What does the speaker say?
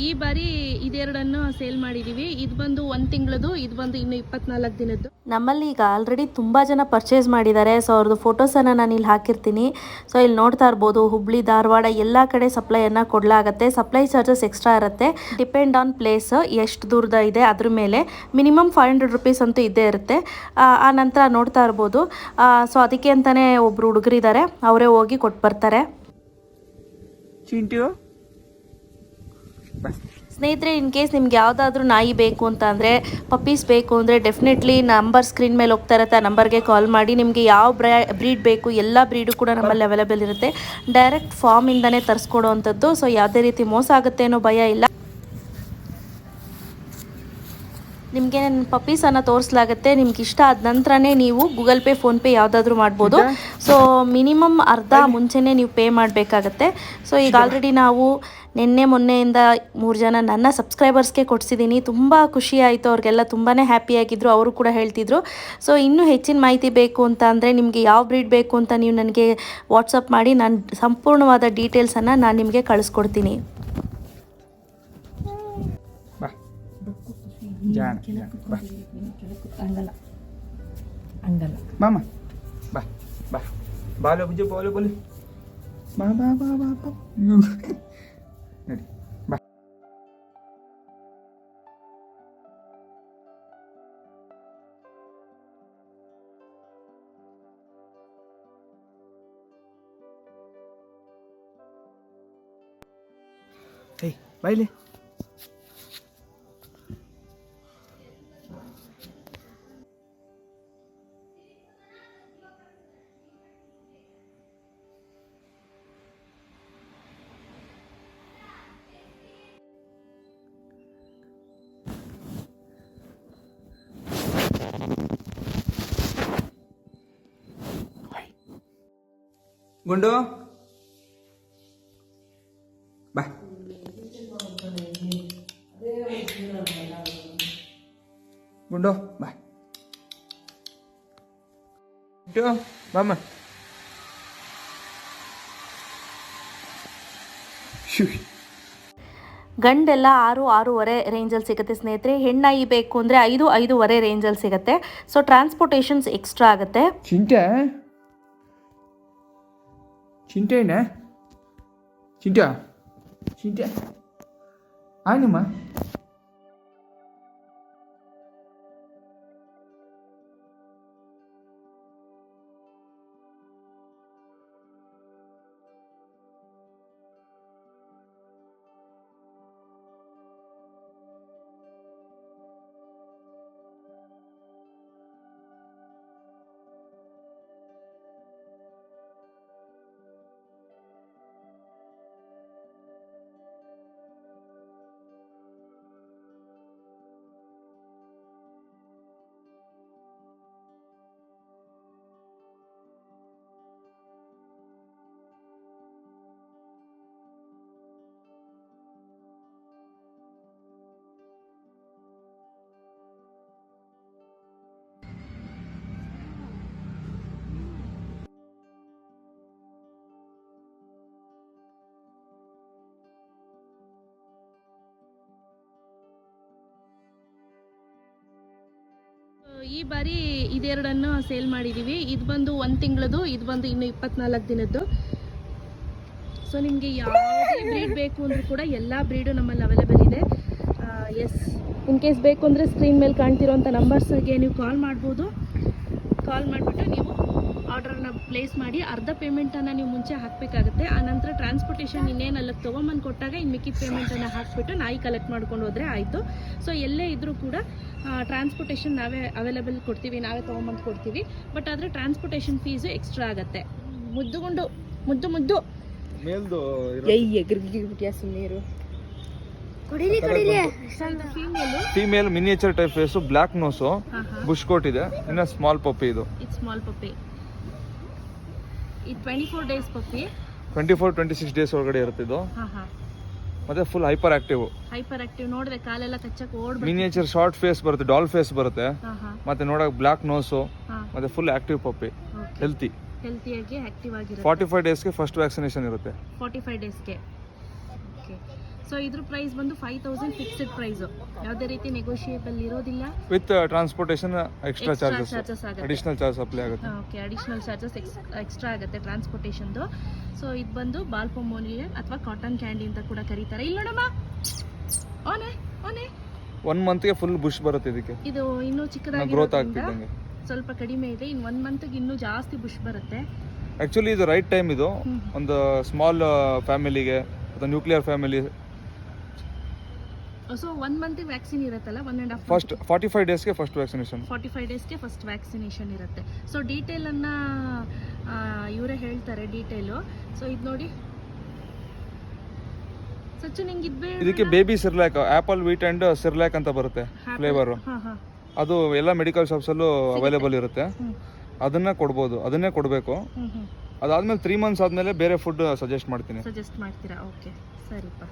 ಈ ಬಾರಿ ಇದೆರಡನ್ನು ಸೇಲ್ ಮಾಡಿದೀವಿ. ಇದು ಬಂದು 1 ತಿಂಗಳದು, ಇದು ಬಂದು ಇನ್ನು 24 ದಿನದ್ದು. ನಮ್ಮಲ್ಲಿ ಈಗ ಆಲ್ರೆಡಿ ತುಂಬ ಜನ ಪರ್ಚೇಸ್ ಮಾಡಿದ್ದಾರೆ. ಸೊ ಅವ್ರದ್ದು ಫೋಟೋಸನ್ನು ನಾನು ಇಲ್ಲಿ ಹಾಕಿರ್ತೀನಿ. ಸೊ ಇಲ್ಲಿ ನೋಡ್ತಾ ಇರ್ಬೋದು, ಹುಬ್ಳಿ ಧಾರವಾಡ ಎಲ್ಲ ಕಡೆ ಸಪ್ಲೈಯನ್ನು ಕೊಡಲಾಗುತ್ತೆ. ಸಪ್ಲೈ ಚಾರ್ಜಸ್ ಎಕ್ಸ್ಟ್ರಾ ಇರುತ್ತೆ, ಡಿಪೆಂಡ್ ಆನ್ ಪ್ಲೇಸ್ ಎಷ್ಟು ದೂರದ ಇದೆ ಅದ್ರ ಮೇಲೆ. ಮಿನಿಮಮ್ 500 ರುಪೀಸ್ ಅಂತೂ ಇದ್ದೇ ಇರುತ್ತೆ. ಆ ನಂತರ ನೋಡ್ತಾ ಇರ್ಬೋದು, ಸೊ ಅದಕ್ಕೆ ಅಂತಲೇ ಒಬ್ಬರು ಹುಡುಗರಿದ್ದಾರೆ, ಅವರೇ ಹೋಗಿ ಕೊಟ್ಟು ಬರ್ತಾರೆ. ಸ್ನೇಹಿತರೆ, ಇನ್ ಕೇಸ್ ನಿಮ್ಗೆ ಯಾವುದಾದ್ರೂ ನಾಯಿ ಬೇಕು ಅಂತ ಅಂದರೆ, ಪಪ್ಪೀಸ್ ಬೇಕು ಅಂದರೆ ಡೆಫಿನೆಟ್ಲಿ ನಂಬರ್ ಸ್ಕ್ರೀನ್ ಮೇಲೆ ಹೋಗ್ತಾ ಇರುತ್ತೆ, ಆ ನಂಬರ್ಗೆ ಕಾಲ್ ಮಾಡಿ. ನಿಮಗೆ ಯಾವ ಬ್ರೀಡ್ ಬೇಕು ಎಲ್ಲ ಬ್ರೀಡು ಕೂಡ ನಮ್ಮಲ್ಲಿ ಅವೈಲೇಬಲ್ ಇರುತ್ತೆ. ಡೈರೆಕ್ಟ್ ಫಾರ್ಮಿಂದನೇ ತರಿಸ್ಕೊಡೋವಂಥದ್ದು. ಸೊ ಯಾವುದೇ ರೀತಿ ಮೋಸ ಆಗುತ್ತೆ ಅನ್ನೋ ಭಯ ಇಲ್ಲ. ನಿಮಗೆ ಪಪ್ಪೀಸನ್ನು ತೋರಿಸಲಾಗುತ್ತೆ. ನಿಮ್ಗೆ ಇಷ್ಟ ಆದ ನಂತರನೇ ನೀವು ಗೂಗಲ್ ಪೇ, ಫೋನ್ಪೇ ಯಾವುದಾದ್ರೂ ಮಾಡ್ಬೋದು. ಸೊ ಮಿನಿಮಮ್ ಅರ್ಧ ಮುಂಚೆನೇ ನೀವು ಪೇ ಮಾಡಬೇಕಾಗತ್ತೆ. ಸೊ ಈಗ ಆಲ್ರೆಡಿ ನಾವು ಮೊನ್ನೆಯಿಂದ 3 ಜನ ನನ್ನ ಸಬ್ಸ್ಕ್ರೈಬರ್ಸ್ಗೆ ಕೊಡಿಸಿದ್ದೀನಿ. ತುಂಬ ಖುಷಿ ಆಯಿತು, ಅವ್ರಿಗೆಲ್ಲ ತುಂಬಾ ಹ್ಯಾಪಿಯಾಗಿದ್ದರು. ಅವರು ಕೂಡ ಹೇಳ್ತಿದ್ರು. ಸೊ ಇನ್ನೂ ಹೆಚ್ಚಿನ ಮಾಹಿತಿ ಬೇಕು ಅಂತ ಅಂದರೆ, ನಿಮಗೆ ಯಾವ ಬ್ರೀಡ್ ಬೇಕು ಅಂತ ನೀವು ನನಗೆ ವಾಟ್ಸಪ್ ಮಾಡಿ, ನಾನು ಸಂಪೂರ್ಣವಾದ ಡೀಟೇಲ್ಸನ್ನು ನಾನು ನಿಮಗೆ ಕಳಿಸ್ಕೊಡ್ತೀನಿ. ಮಾಮ ಬಾ ಬಾ ಬಾಲು ಬುಜ್ಜು ಬಾಲು ಬೋಲಿ ಬಾ ಬಾ ಬಾ ಬಾ ಬಾ ನಡಿ ಬಾ. ಏಯ್ ಬಾಯ್ಲಿ. ಗುಂಡು ಬಾ. ಗುಂಡು ಬಾ. ಬಾಮ್ಮ. ಗಂಡೆಲ್ಲ 6-6.5 ರೇಂಜಲ್ಲಿ ಸಿಗುತ್ತೆ ಸ್ನೇಹಿತರೆ. ಹೆಣ್ಣಾಯಿ ಬೇಕು ಅಂದರೆ 5-5.5 ರೇಂಜಲ್ಲಿ ಸಿಗುತ್ತೆ. ಸೊ ಟ್ರಾನ್ಸ್ಪೋರ್ಟೇಷನ್ಸ್ ಎಕ್ಸ್ಟ್ರಾ ಆಗುತ್ತೆ. ಚಿಂಟೆಣ್ಣ ಚಿಂಟೆ ಆನಮ್ಮ. ಈ ಬಾರಿ ಇದೆರಡನ್ನು ಸೇಲ್ ಮಾಡಿದೀವಿ. ಇದು ಬಂದು 1 ತಿಂಗಳದು, ಇದು ಬಂದು ಇನ್ನು 24 ದಿನದ್ದು. ಸೊ ನಿಮಗೆ ಯಾವುದೇ ಬ್ರೀಡ್ ಬೇಕು ಅಂದರೂ ಕೂಡ ಎಲ್ಲ ಬ್ರೀಡು ನಮ್ಮಲ್ಲಿ ಅವೈಲೇಬಲ್ ಇದೆ. ಎಸ್, ಇನ್ ಕೇಸ್ ಬೇಕು ಅಂದರೆ ಸ್ಕ್ರೀನ್ ಮೇಲೆ ಕಾಣ್ತಿರೋಂಥ ನಂಬರ್ಸ್ಗೆ ನೀವು ಕಾಲ್ ಮಾಡ್ಬೋದು. ಕಾಲ್ ಮಾಡಿಬಿಟ್ಟು ನೀವು ಆರ್ಡ್ರನ್ನ ಪ್ಲೇಸ್ ಮಾಡಿ. ಅರ್ಧ ಪೇಮೆಂಟನ್ನು ನೀವು ಮುಂಚೆ ಹಾಕಬೇಕಾಗುತ್ತೆ. ಆನಂತರ ಟ್ರಾನ್ಸ್ಪೋರ್ಟೇಷನ್ ಇನ್ನೇನು ಅಲ್ಲಿಗೆ ತೊಗೊಂಬಂದು ಕೊಟ್ಟಾಗ ಇನ್ನು ಮಿಕ್ಕಿದ ಪೇಮೆಂಟನ್ನು ಹಾಕಿಬಿಟ್ಟು ನಾಯಿ ಕಲೆಕ್ಟ್ ಮಾಡ್ಕೊಂಡು ಹೋದರೆ ಆಯಿತು. ಸೊ ಎಲ್ಲೇ ಇದ್ದರೂ ಕೂಡ ಟ್ರಾನ್ಸ್ಪೋರ್ಟೇಷನ್ ನಾವೇ ಅವೈಲೇಬಲ್ ಕೊಡ್ತೀವಿ, ನಾವೇ ತೊಗೊಂಬಂದು ಕೊಡ್ತೀವಿ. ಬಟ್ ಆದರೆ ಟ್ರಾನ್ಸ್ಪೋರ್ಟೇಷನ್ ಫೀಸು ಎಕ್ಸ್ಟ್ರಾ ಆಗುತ್ತೆ. ಮುದ್ದುಗುಂಡು ಮುದ್ದು ಮುದ್ದು ನೀರು female miniature type face, black nose, bush coat ಇದೆ. ಇನ್ನ ಸ್ಮಾಲ್ ಪಪ್ಪಿ ಇದು. Small puppy. ಇದು 24 ಡೇಸ್ ಪಪ್ಪಿ. 24-26 ಡೇಸ್ ಒಳಗಡೆ ಇರುತ್ತೆ ಇದು. ಮತ್ತೆ ಫುಲ್ ಹೈಪರ್ ಆಕ್ಟಿವ್ ನೋಡಿದ್ರೆ ಕಾಲೆಲ್ಲ ಕಚ್ಚಕ್ಕೆ ಓಡ್ಬಿಡುತ್ತೆ. ಮಿನಿಯೇಚರ್ ಶಾರ್ಟ್ ಫೇಸ್ ಬರುತ್ತೆ, ಡಾಲ್ ಫೇಸ್ ಬರುತ್ತೆ. ಮತ್ತೆ ನೋಡಕ್ ಬ್ಲಾಕ್ ನೋಸು, ಮತ್ತೆ ಫುಲ್ ಆಕ್ಟಿವ್ ಪಪ್ಪಿ. ಹೆಲ್ತಿಯಾಗಿ ಆಕ್ಟಿವ್ ಆಗಿರುತ್ತೆ. 45 ಡೇಸ್ಗೆ ಫಸ್ಟ್ ವ್ಯಾಕ್ಸಿನೇಷನ್ ಇರುತ್ತೆ. 45 ಡೇಸ್ಗೆ. ಓಕೆ. ಸೊ ಇದ್ರ ಪ್ರೈಸ್ ಬಂದು 5000 ಫಿಕ್ಸ್ಡ್ ಪ್ರೈಸು, ಯಾವುದೇ ರೀತಿ ನೆಗೋಷಿಯೇಬಲ್ ಇರೋದಿಲ್ಲ. ವಿತ್ ಟ್ರಾನ್ಸ್ಪೋರ್ಟೇಷನ್ ಎಕ್ಸ್ಟ್ರಾ ಚಾರ್ಜಸ್ ಆಗುತ್ತೆ. ಅಡಿಷನಲ್ ಚಾರ್ಜ್ ಅಪ್ಲೈ ಆಗುತ್ತೆ. ಓಕೆ, ಅಡಿಷನಲ್ ಚಾರ್ಜಸ್ ಎಕ್ಸ್ಟ್ರಾ ಆಗುತ್ತೆ ಟ್ರಾನ್ಸ್ಪೋರ್ಟೇಷನ್ದು. ಸೊ ಇದು ಬಂದು ಬಾಲ್ಪಮೋನಿಯನ್ ಅಥವಾ ಕಾಟನ್ ಕ್ಯಾಂಡಿ ಅಂತ ಕೂಡ ಕರೀತಾರೆ. ಇಲ್ಲ ನೋಡಮ್ಮ, ಓನೆ 1 ಮಂತ್ಗೆ ಫುಲ್ ಬುಷ್ ಬರುತ್ತೆ ಇದಕ್ಕೆ. ಇದು ಇನ್ನೂ ಚಿಕ್ಕದಾಗಿ ಗ್ರೋತ್ ಆಗ್ತಿದ್ದಂಗೆ ಸ್ವಲ್ಪ ಕಡಿಮೆ ಇದೆ. ಇನ್ನು 1 ಮಂತ್ಗೆ ಇನ್ನೂ ಜಾಸ್ತಿ ಬುಷ್ ಬರುತ್ತೆ. ಆ್ಯಕ್ಚುಲಿ ಇದು ರೈಟ್ ಟೈಮ್. ಇದು ಒಂದು ಸ್ಮಾಲ್ ಫ್ಯಾಮಿಲಿಗೆ ಅಥವಾ ನ್ಯೂಕ್ಲಿಯರ್ ಫ್ಯಾಮಿಲಿ. ಸೊ 1 ಮಂತ್ಗೆ ವ್ಯಾಕ್ಸಿನ್ ಇರುತ್ತಲ್ಲ, 1.5 ಫಸ್ಟ್ 45 ಡೇಸ್ಗೆ ಫಸ್ಟ್ ವ್ಯಾಕ್ಸಿನೇಷನ್. 45 ಡೇಸ್ಗೆ ಫಸ್ಟ್ ವ್ಯಾಕ್ಸಿನೇಷನ್ ಇರುತ್ತೆ. ಸೊ ಡೀಟೇಲನ್ನು ಇವರೇ ಹೇಳ್ತಾರೆ, ಡೀಟೇಲು. ಸೊ ಇದು ನೋಡಿ ಸಚ್ಚು, ನಿಂಗೆ ಇದು ಬೇಡ. ಇದಕ್ಕೆ ಬೇಬಿ ಸಿರ್ಲ್ಯಾಕ್, ಆಪಲ್ ವೀಟ್ ಆ್ಯಂಡ್ ಸಿರ್ಲ್ಯಾಕ್ ಅಂತ ಬರುತ್ತೆ ಫ್ಲೇವರು. ಅದು ಎಲ್ಲ ಮೆಡಿಕಲ್ ಶಾಪ್ಸಲ್ಲೂ ಅವೈಲೇಬಲ್ ಇರುತ್ತೆ. ಅದನ್ನೇ ಕೊಡ್ಬೋದು, ಅದನ್ನೇ ಕೊಡಬೇಕು. ಅದಾದ್ಮೇಲೆ 3 ಮಂತ್ಸ್ ಆದಮೇಲೆ ಬೇರೆ ಫುಡ್ ಸಜೆಸ್ಟ್ ಮಾಡ್ತೀನಿ. ಸಜೆಸ್ಟ್ ಮಾಡ್ತೀರಾ? ಓಕೆ, ಸರಿಪ್ಪ.